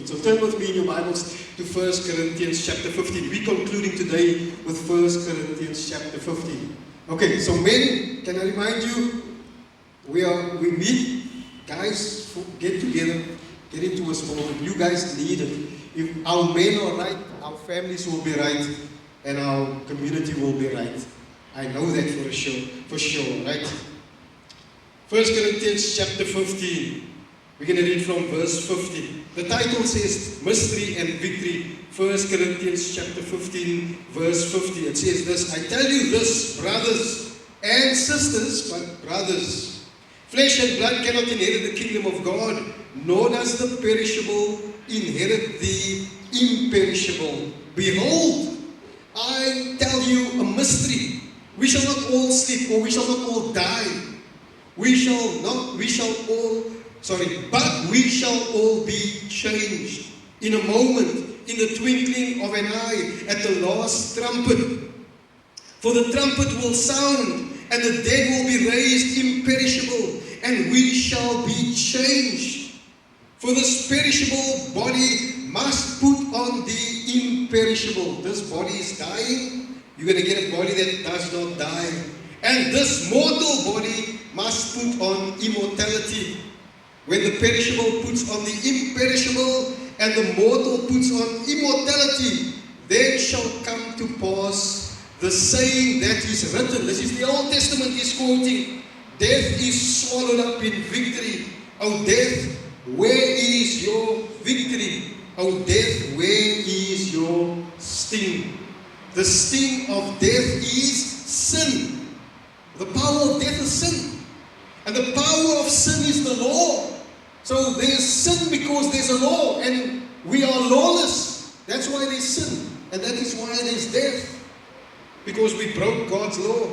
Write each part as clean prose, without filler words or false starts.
15. So turn with me in your Bibles to 1 Corinthians chapter 15. We're concluding today with 1 Corinthians chapter 15. Okay, so men, can I remind you, we meet, guys, get together, get into a small group. You guys need it. If our men are right, our families will be right, and our community will be right. I know that for sure, right? 1 Corinthians chapter 15. We're going to read from verse 50. The title says, Mystery and Victory. 1 Corinthians chapter 15, verse 50. It says this, I tell you this, brothers and sisters, but brothers, flesh and blood cannot inherit the kingdom of God, nor does the perishable inherit the imperishable. Behold, I tell you a mystery. We shall not all sleep, or we shall not all die. But we shall all be changed in a moment, in the twinkling of an eye, at the last trumpet. For the trumpet will sound, and the dead will be raised imperishable, and we shall be changed. For this perishable body must put on the imperishable. This body is dying. You're going to get a body that does not die. And this mortal body must put on immortality. When the perishable puts on the imperishable, and the mortal puts on immortality, then shall come to pass the saying that is written. This is the Old Testament he's quoting. Death is swallowed up in victory. O death, where is your victory? O death, where is your sting? The sting of death is sin. The power of death is sin. And the power of sin is the law. So there's sin because there's a law, and we are lawless. That's why there's sin. And that is why there's death. Because we broke God's law.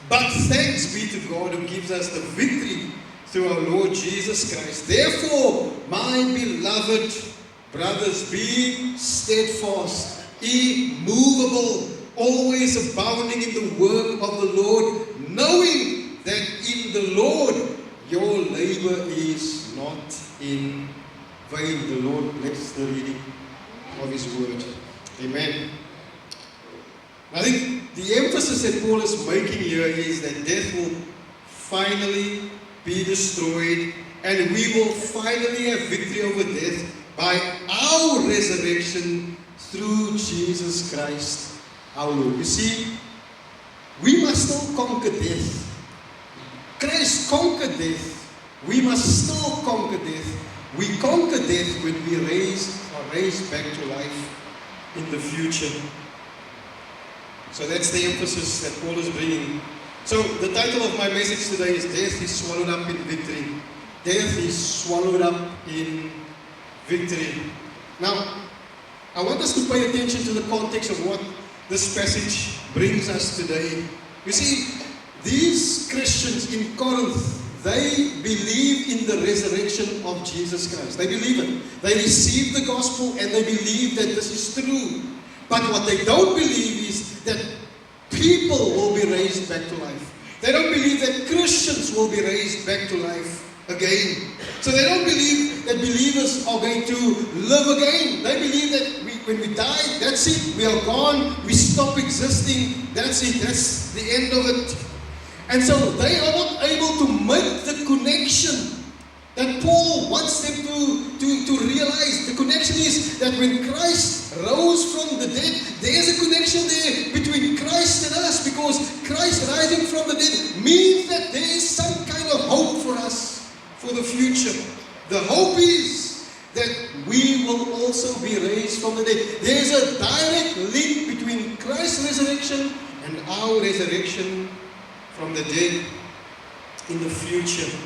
But thanks be to God who gives us the victory through our Lord Jesus Christ. Therefore, my beloved brothers, be steadfast, immovable, always abounding in the work of the Lord, knowing that in the Lord your labor is not in vain. The Lord bless the reading of His word. Amen. I think the emphasis that Paul is making here is that death will finally be destroyed, and we will finally have victory over death by our resurrection through Jesus Christ our Lord. You see, we must still conquer death. Christ conquered death. We must still conquer death. We conquer death when we are raised back to life in the future. So that's the emphasis that Paul is bringing. So the title of my message today is Death is Swallowed Up in Victory. Death is swallowed up in victory. Now, I want us to pay attention to the context of what this passage brings us today. You see, these Christians in Corinth, they believe in the resurrection of Jesus Christ. They believe it. They receive the gospel and they believe that this is true. But what they don't believe is that people will be raised back to life. They don't believe that Christians will be raised back to life again. So they don't believe that believers are going to live again. They believe that when we die, that's it. We are gone. We stop existing. That's it. That's the end of it. And so they are not able to make the connection that Paul wants them to realize. The connection is that when Christ rose from the dead, there's a connection there between Christ and us, because Christ rising from the dead means that there is some kind of hope for us for the future. The hope is that we will also be raised from the dead. There's a direct link between Christ's resurrection and our resurrection from the dead in the future.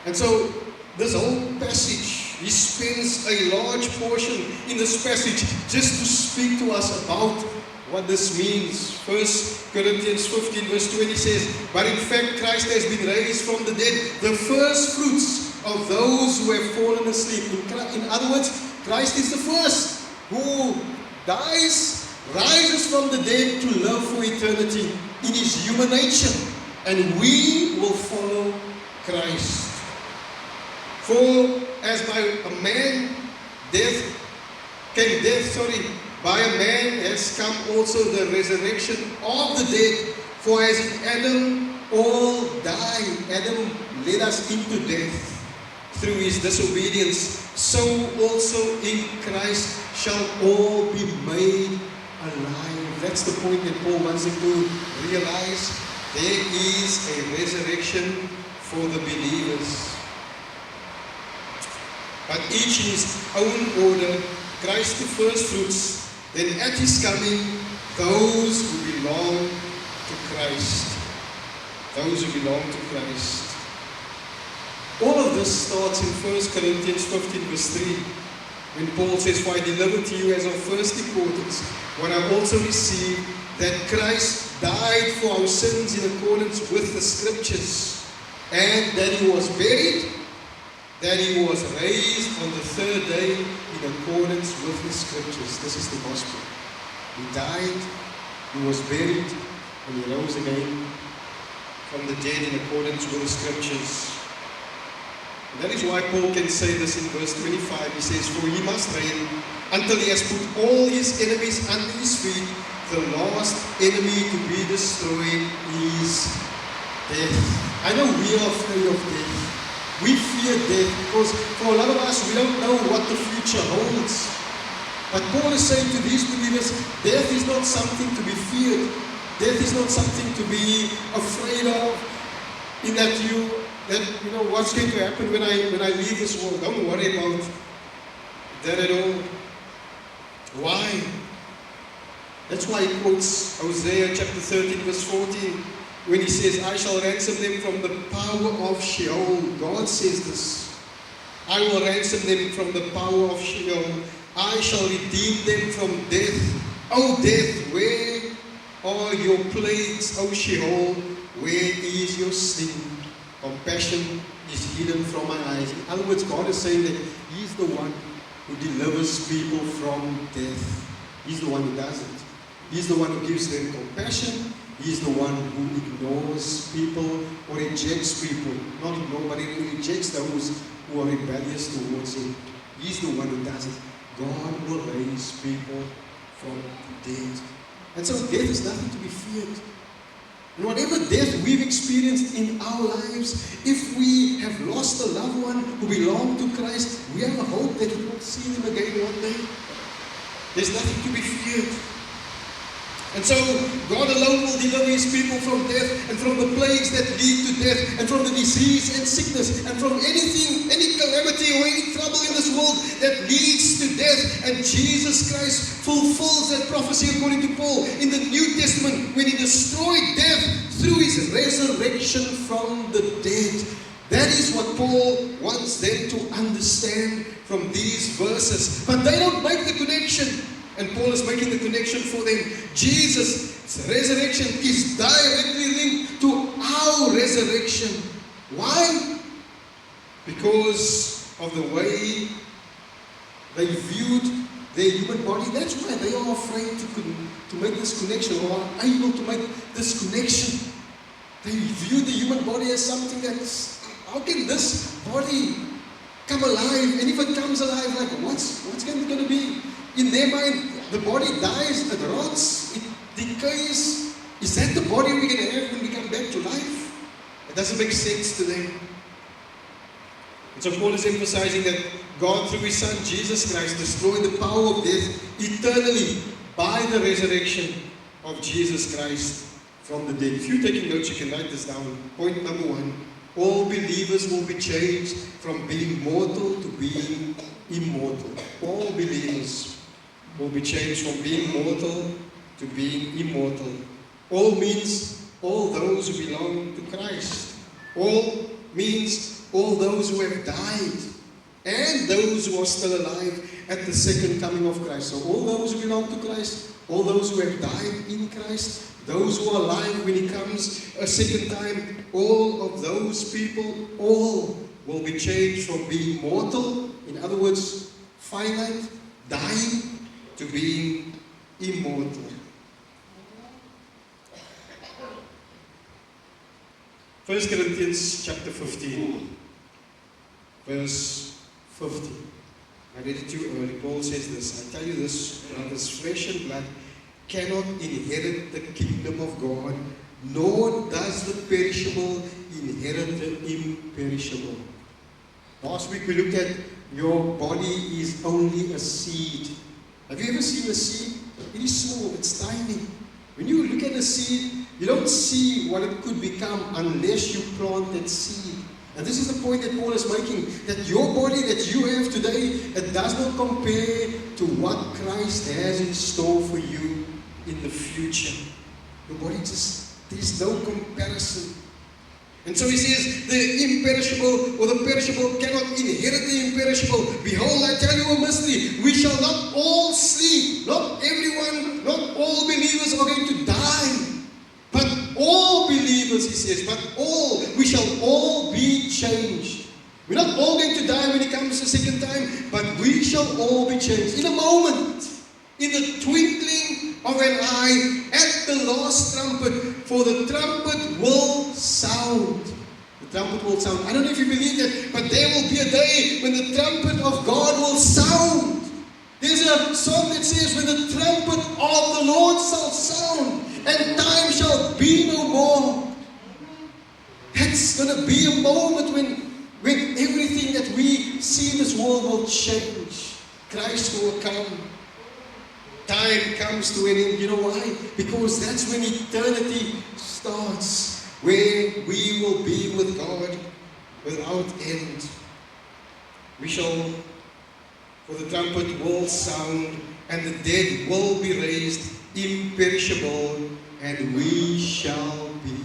And so this whole passage, he spends a large portion in this passage just to speak to us about what this means. 1 Corinthians 15 verse 20 says, but in fact Christ has been raised from the dead, the first fruits of those who have fallen asleep. In other words, Christ is the first who dies, rises from the dead to live for eternity in his human nature. And we will follow Christ. For as by a man by a man has come also the resurrection of the dead. For as in Adam all die, Adam led us into death through his disobedience, so also in Christ shall all be made alive. That's the point that Paul wants them to realize. There is a resurrection for the believers. But each in his own order, Christ the first fruits, then at his coming, those who belong to Christ. Those who belong to Christ. All of this starts in 1 Corinthians 15 verse 3, when Paul says, for I delivered to you as of first importance what I also received, that Christ died for our sins in accordance with the Scriptures, and that he was buried, that he was raised on the third day in accordance with the Scriptures. This is the gospel. He died, he was buried, and he rose again from the dead in accordance with the Scriptures. And that is why Paul can say this in verse 25. He says, for he must reign until he has put all his enemies under his feet. The last enemy to be destroyed is death. I know we are afraid of death. We fear death because for a lot of us, we don't know what the future holds. But Paul is saying to these believers, death is not something to be feared. Death is not something to be afraid of. In that you know what's going to happen when I leave this world. Don't worry about that at all. Why? That's why he quotes Hosea chapter 13 verse 14 when he says, I shall ransom them from the power of Sheol. God says this. I will ransom them from the power of Sheol. I shall redeem them from death. O death, where are your plagues? O Sheol, where is your sting? Compassion is hidden from my eyes. In other words, God is saying that he's the one who delivers people from death. He's the one who does it. He's the one who gives them compassion. He's the one who ignores people or rejects people. Not ignore, but he rejects those who are rebellious towards him. He's the one who does it. God will raise people from the dead. And so death is nothing to be feared. And whatever death we've experienced in our lives, if we have lost a loved one who belonged to Christ, we have a hope that we will see them again one day. There's nothing to be feared. And so God alone will deliver his people from death and from the plagues that lead to death and from the disease and sickness and from anything, any calamity or any trouble in this world that leads to death. And Jesus Christ fulfills that prophecy according to Paul in the New Testament when he destroyed death through his resurrection from the dead. That is what Paul wants them to understand from these verses. But they don't make the connection. And Paul is making the connection for them. Jesus' resurrection is directly linked to our resurrection. Why? Because of the way they viewed their human body. That's why they are afraid to make this connection or are able to make this connection. They view the human body as something that's, how can this body come alive? And if it comes alive, like what's going to be? In their mind, the body dies, it rots, it decays. Is that the body we're going to have when we come back to life? It doesn't make sense to them. And so Paul is emphasizing that God, through his Son, Jesus Christ, destroyed the power of death eternally by the resurrection of Jesus Christ from the dead. If you're taking notes, you can write this down. Point number 1. All believers will be changed from being mortal to being immortal. All believers will be changed from being mortal to being immortal. All means all those who belong to Christ. All means all those who have died and those who are still alive at the second coming of Christ. So all those who belong to Christ, all those who have died in Christ, those who are alive when he comes a second time, all of those people, all will be changed from being mortal, in other words, finite, dying, to being immortal. 1 Corinthians chapter 15, verse 50. I read it to you earlier. Paul says this. I tell you this, brothers, flesh and blood cannot inherit the kingdom of God, nor does the perishable inherit the imperishable. Last week we looked at your body is only a seed. Have you ever seen a seed? It is small, it's tiny. When you look at a seed, you don't see what it could become unless you plant that seed. And this is the point that Paul is making, that your body that you have today, it does not compare to what Christ has in store for you in the future. Your body there's no comparison. And so he says, the imperishable or the perishable cannot inherit the imperishable. Behold, I tell you a mystery. We shall not all sleep. Not everyone, not all believers are going to die. But all believers, he says, we shall all be changed. We're not all going to die when he comes the second time, but we shall all be changed. In a moment, in the twinkling of an eye, at the last trumpet, for the trumpet will sound. The trumpet will sound. I don't know if you believe that, but there will be a day when the trumpet of God will sound. There's a song that says, when the trumpet of the Lord shall sound, and time shall be no more. That's going to be a moment when everything that we see in this world will change. Christ will come. Time comes to an end. You know why? Because that's when eternity starts, where we will be with God without end. For the trumpet will sound, and the dead will be raised imperishable, and we shall be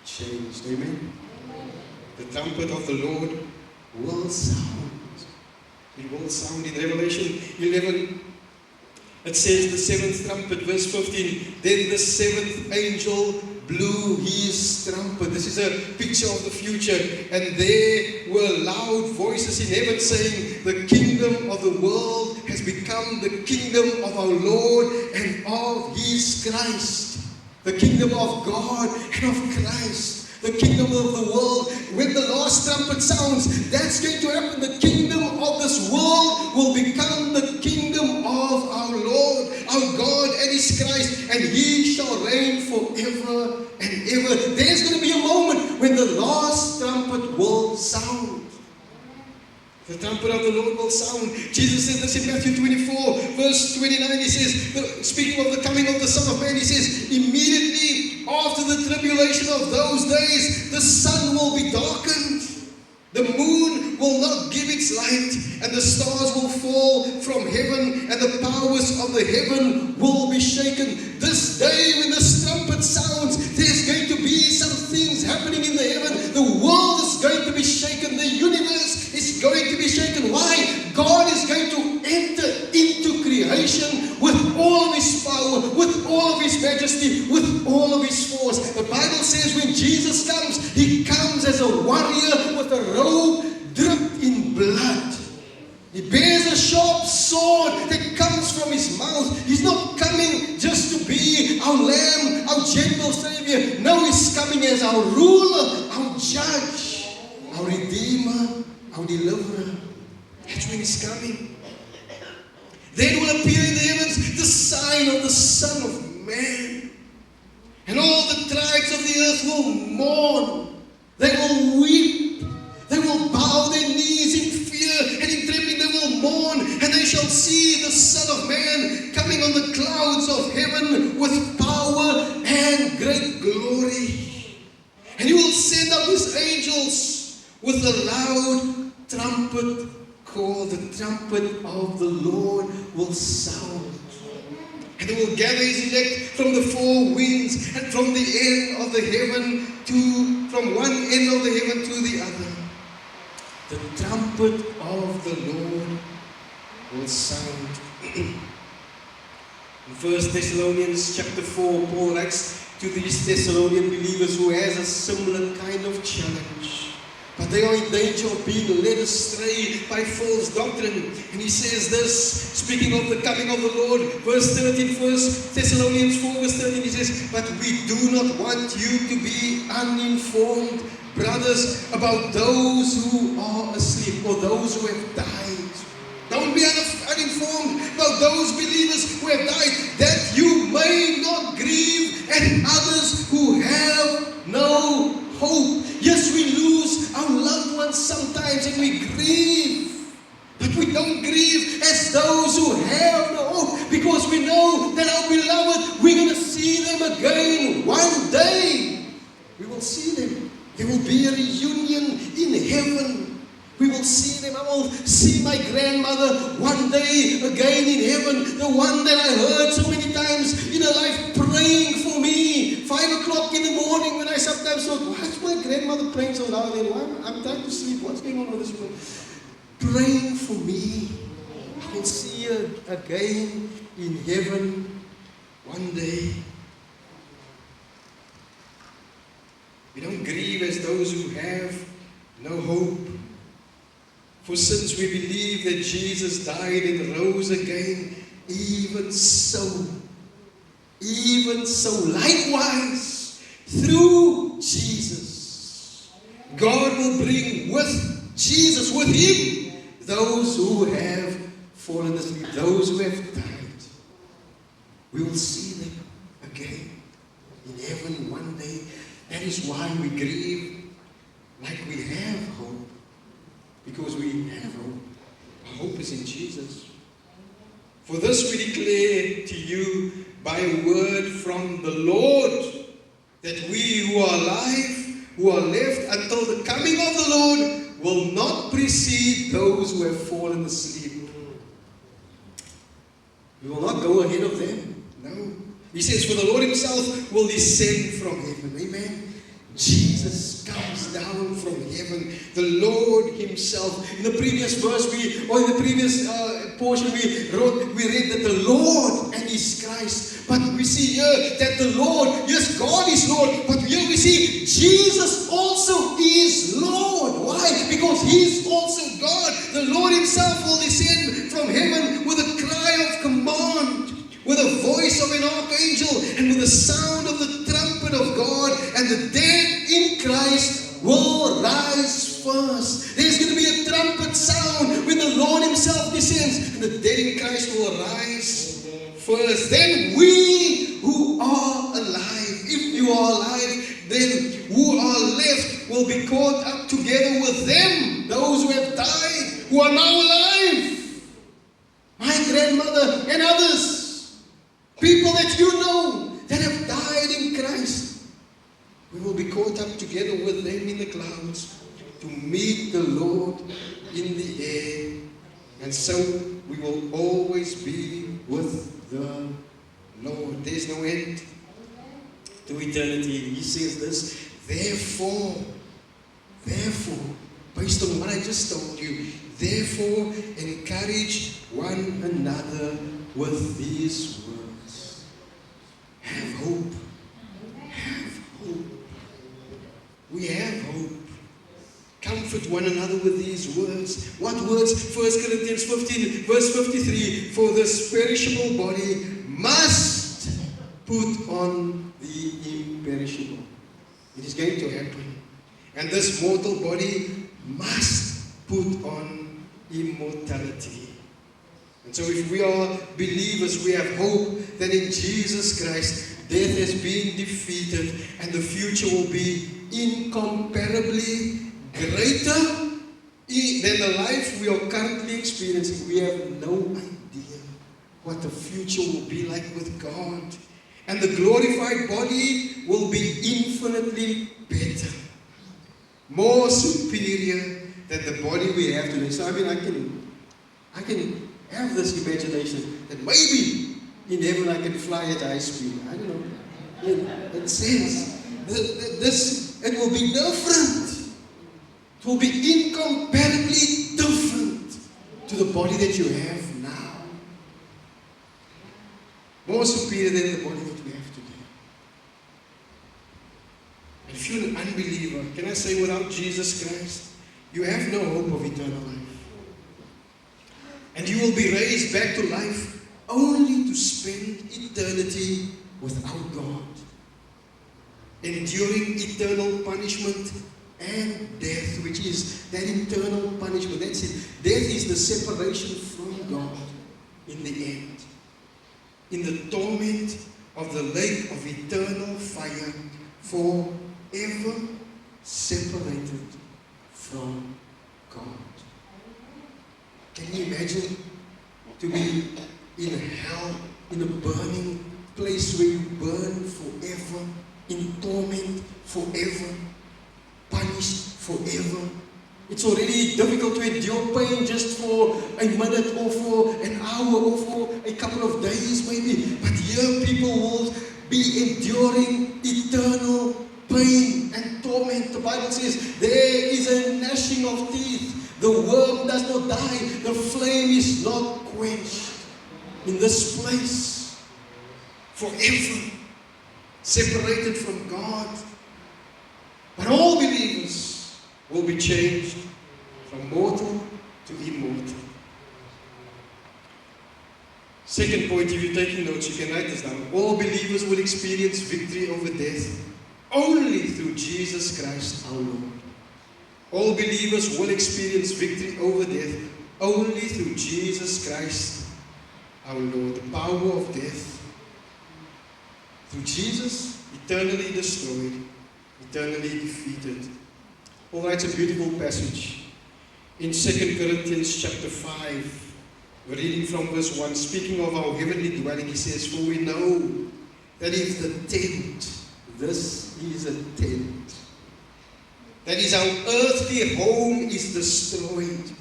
changed. Amen? The trumpet of the Lord will sound. It will sound. In Revelation 11, it says the seventh trumpet, verse 15, then the seventh angel blew his trumpet. This is a picture of the future. And there were loud voices in heaven saying, the kingdom of the world has become the kingdom of our Lord and of his Christ. The kingdom of God and of Christ. The kingdom of the world. When the last trumpet sounds, that's going to happen. The kingdom of this world will become the kingdom of our Lord, our God and his Christ, and he shall reign forever and ever. There's going to be a moment when the last trumpet will sound. The trumpet of the Lord will sound. Jesus said this in Matthew 24, verse 29. He says, speaking of the coming of the Son of Man, he says, immediately after the tribulation of those days, the sun will be darkened. The moon will not give its light, and the stars will fall from heaven, and the powers of the heaven will be shaken. This day when this trumpet sounds, there's going to be some things happening in the heaven. The world is going to be shaken. The universe is going to be shaken. Why? God is going to enter into creation with all of his power, with all of his majesty, with all of his force. The Bible says when Jesus comes, he comes as a warrior with a robe dripped in blood. He bears a sharp sword that comes from his mouth. He's not coming just to be our lamb, our gentle savior. No, he's coming as our ruler, our judge, our redeemer, our deliverer. That's when he's coming. Then will appear in the heavens the sign of the Son of Man. And all the tribes of the earth will mourn. They will weep. They will bow their knees in fear and in trembling. They will mourn, and they shall see the Son of Man coming on the clouds of heaven with power and great glory. And he will send out his angels with a loud trumpet call. The trumpet of the Lord will sound. And they will gather his elect from the four winds and from the end of the heaven from one end of the heaven to the other. The trumpet of the Lord will sound. In 1 Thessalonians chapter 4, Paul writes to these Thessalonian believers who has a similar kind of challenge. But they are in danger of being led astray by false doctrine. And he says this, speaking of the coming of the Lord, verse 13, 1 Thessalonians 4, verse 13, he says, but we do not want you to be uninformed, brothers, about those who are asleep or those who have died. Don't believers who have died, that you may not grieve, and others who have no hope. Yes, we lose our loved ones sometimes and we grieve. But we don't grieve as those who have no hope, because we know that our beloved, we're going to see them again one day. We will see them. There will be a reunion in heaven. We will see them. I will see my grandmother one day again in heaven. The one that I heard so many times in her life praying for me. 5 o'clock in the morning, when I sometimes thought, why is my grandmother praying so loud? I'm trying to sleep. What's going on with this woman? Praying for me. I will see her again in heaven one day. We don't grieve as those who have no hope. For since we believe that Jesus died and rose again, even so, likewise, through Jesus, God will bring with Jesus, with Him, those who have fallen asleep, those who have died. We will see them again in heaven one day. That is why we grieve like we have hope. Because we have hope. Our hope is in Jesus. For this we declare to you by a word from the Lord, that we who are alive, who are left until the coming of the Lord, will not precede those who have fallen asleep. We will not go ahead of them. No. He says, for the Lord Himself will descend from heaven. Amen. Jesus comes down from heaven. The Lord Himself. In the previous verse, in the previous portion, we read that the Lord and His Christ. But we see here that the Lord, yes, God is Lord. But here we see Jesus also is Lord. Why? Because He is also God. The Lord Himself will descend from heaven with a cry of command, with a voice of an archangel, and with the sound of the trumpet of God, and the dead in Christ will rise first. There's going to be a trumpet sound when the Lord Himself descends, and the dead in Christ will rise first. Then we who are alive, if you are alive, then who are left will be caught up together with them, those who have died, who are now alive. My grandmother and others, people that you know that have died in Christ, we will be caught up together with them in the clouds to meet the Lord in the air. And so we will always be with the Lord. There's no end to eternity. He says this, therefore, based on what I just told you, therefore encourage one another with these words. Have hope. Have hope. We have hope. Comfort one another with these words. What words? 1 Corinthians 15, verse 53. For this perishable body must put on the imperishable. It is going to happen. And this mortal body must put on immortality. And so if we are believers, we have hope that in Jesus Christ, death has been defeated and the future will be incomparably greater than the life we are currently experiencing. We have no idea what the future will be like with God. And the glorified body will be infinitely better, more superior than the body we have today. So I can have this imagination that maybe in heaven I can fly at high speed. I don't know. It says it will be different. It will be incomparably different to the body that you have now. More superior than the body that we have today. And if you're an unbeliever, can I say without Jesus Christ, you have no hope of eternal life. And you will be raised back to life only to spend eternity without God, enduring eternal punishment and death, which is that eternal punishment. That's it. Death is the separation from God in the end. in the torment of the lake of eternal fire, forever separated from God. Can you imagine to be in hell, in a burning place where you burn forever, in torment forever, punished forever? It's already difficult to endure pain just for a minute or for an hour or for a couple of days maybe. But here people will be enduring eternal pain and torment. The Bible says there is a gnashing of teeth. The worm does not die. The flame is not quenched. In this place, forever separated from God. But all believers will be changed from mortal to immortal. Second point, if you're taking notes, you can write this down. All believers will experience victory over death only through Jesus Christ our Lord. All believers will experience victory over death only through Jesus Christ our Lord. The power of death, through Jesus, eternally destroyed, eternally defeated. Paul writes a beautiful passage in 2 Corinthians chapter 5. We're reading from verse 1. Speaking of our heavenly dwelling, he says, for we know that if the tent, this is a tent, that is our earthly home is destroyed,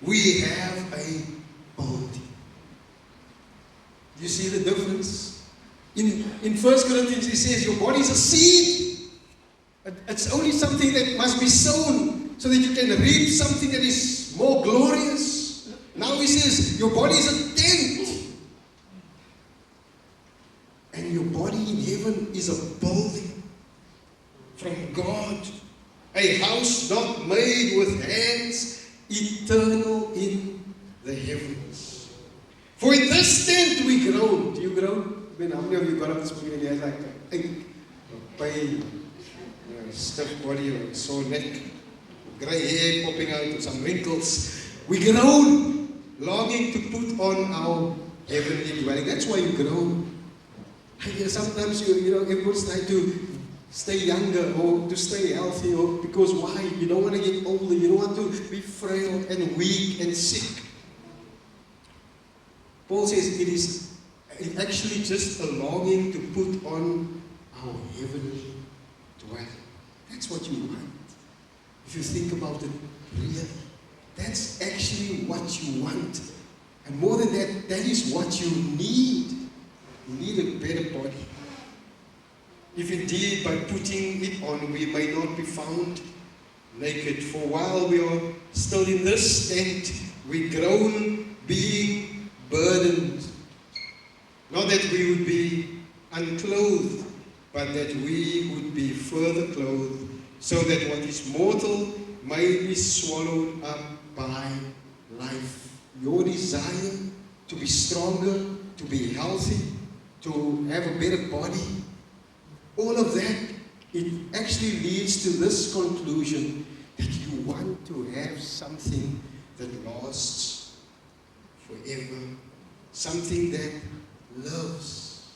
we have a body. You see the difference? In 1 Corinthians he says your body is a seed. It's only something that must be sown so that you can reap something that is more glorious. Now he says your body is a tent. And your body in heaven is a building from God. A house not made with hands, eternal in the heavens. For in this tent we groan. Do you groan? I mean, how many of you got up this morning and you had like a ache, or pain, a stiff body, or a sore neck, grey hair popping out, or some wrinkles? We groan, longing to put on our heavenly dwelling. That's why you groan. Sometimes everyone's trying to stay younger or to stay healthy, or because why? You don't want to get older. You don't want to be frail and weak and sick. Paul says it is actually just a longing to put on our heavenly dwelling. That's what you want. If you think about it really, that's actually what you want. And more than that, that is what you need. You need a better body. If indeed by putting it on we may not be found naked. For while we are still in this tent, we groan, being burdened. Not that we would be unclothed, but that we would be further clothed, so that what is mortal may be swallowed up by life. Your desire to be stronger, to be healthy, to have a better body, all of that, it actually leads to this conclusion that you want to have something that lasts forever, something that lives.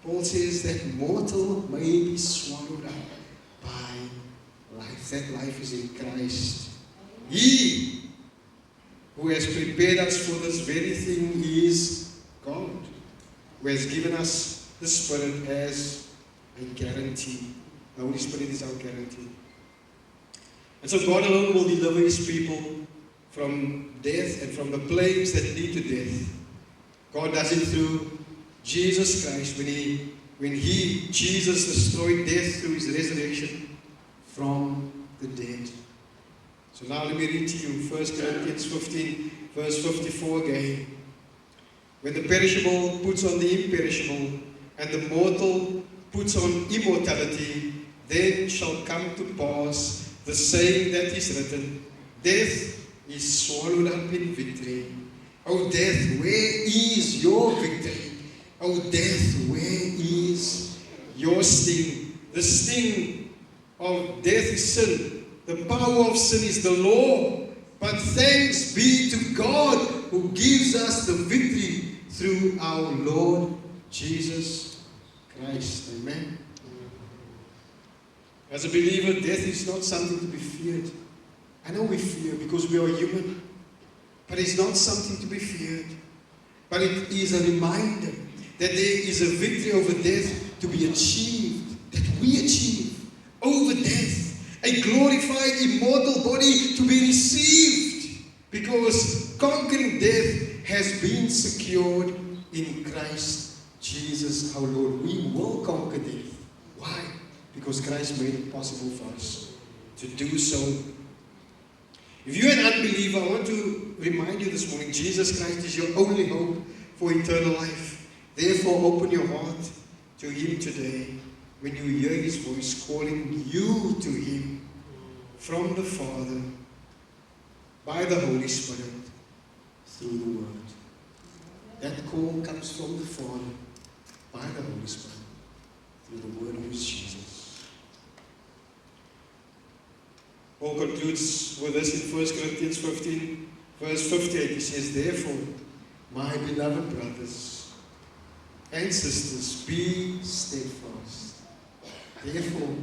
Paul says that mortal may be swallowed up by life. That life is in Christ. He who has prepared us for this very thing is God, who has given us the Spirit as a guarantee. The Holy Spirit is our guarantee. And so God alone will deliver His people from death and from the plagues that lead to death. God does it through Jesus Christ when Jesus destroyed death through His resurrection from the dead. So now let me read to you 1 Corinthians 15 verse 54 again. When the perishable puts on the imperishable and the mortal puts on immortality, then shall come to pass the saying that is written, death is swallowed up in victory. O death, where is your victory? O death, where is your sting? The sting of death is sin. The power of sin is the law. But thanks be to God who gives us the victory through our Lord Jesus Christ. Amen. As a believer, death is not something to be feared. I know we fear because we are human, but it's not something to be feared. But it is a reminder that there is a victory over death to be achieved, that we achieve over death, a glorified immortal body to be received, because conquering death has been secured in Christ Jesus our Lord. We will conquer death. Why? Because Christ made it possible for us to do so. If you're an unbeliever, I want to remind you this morning, Jesus Christ is your only hope for eternal life. Therefore, open your heart to Him today when you hear His voice calling you to Him from the Father by the Holy Spirit through the Word. That call comes from the Father by the Holy Spirit through the Word who is Jesus. Paul concludes with this in 1 Corinthians 15, verse 58. He says, therefore, my beloved brothers and sisters, be steadfast. Therefore,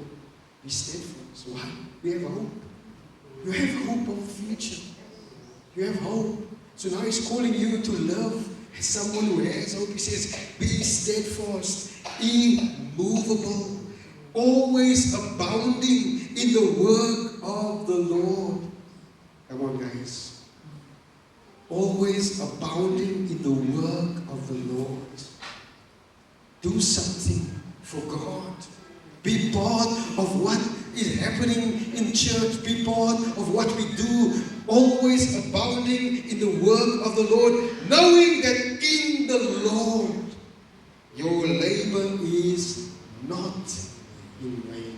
be steadfast. Why? We have hope. You have hope of the future. You have hope. So now He's calling you to love as someone who has hope. He says, be steadfast, immovable, always abounding in the work of the Lord. Come on, guys. Always abounding in the work of the Lord. Do something for God. Be part of what is happening in church. Be part of what we do. Always abounding in the work of the Lord, knowing that in the Lord your labor is not in vain.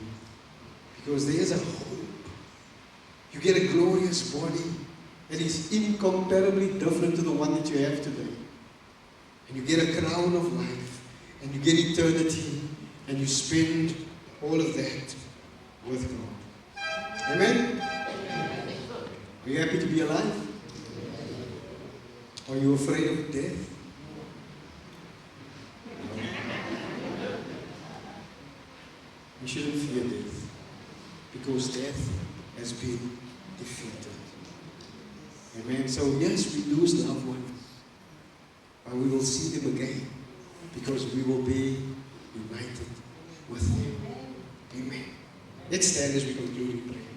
Because there is a hope. You get a glorious body that is incomparably different to the one that you have today. And you get a crown of life. And you get eternity. And you spend all of that with God. Amen? Are you happy to be alive? Are you afraid of death? You shouldn't fear death, because death has been defeated. Amen. So yes, we lose loved ones, but we will see them again, because we will be united with them. Amen. Let's stand as we conclude in prayer.